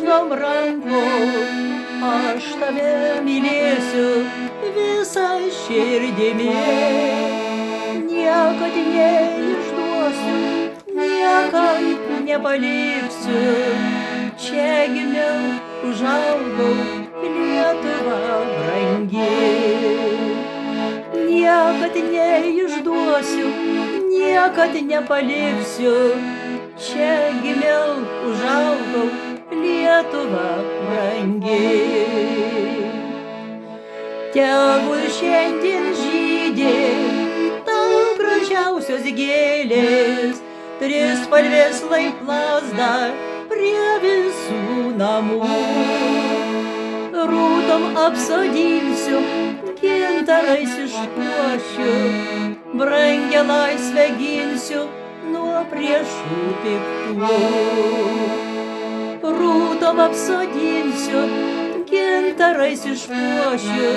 gležnom rankom, aš tave mylėsiu visą širdimi. Niekad neišduosiu, niekad nepaliksiu. Čia gimiau, užaugau, Lietuva brangi. Niekad neišduosiu, niekad nepaliksiu. Čia gimiau, užaugau, Lietuva brangi. Tegul šiandien žydi tau gražiausios gėlės, trispalvės lai plazda prie visų namų. Rūtom apsodinsiu, gintarais išpuošiu, brangią laisvę ginsiu nuo priešų piktų. Rūtom apsodinsiu, gintarais išpuošiu,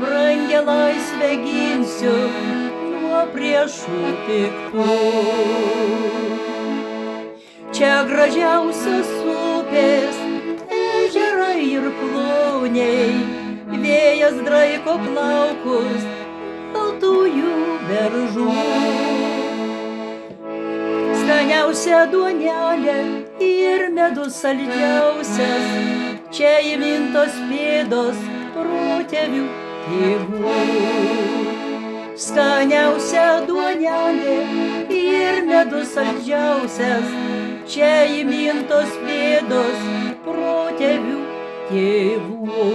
brangią laisvę ginsiu nuo priešų piktų. Čia gražiausios upės, ežerai ir kloniai, vėjas draiko plaukus baltųjų beržų. Skaniausia duonelė ir medus saldžiausias, čia įmintos pėdos protėvių tėvų. Skaniausia duonelė ir medus saldžiausias, čia įmintos pėdos protėvių tėvų.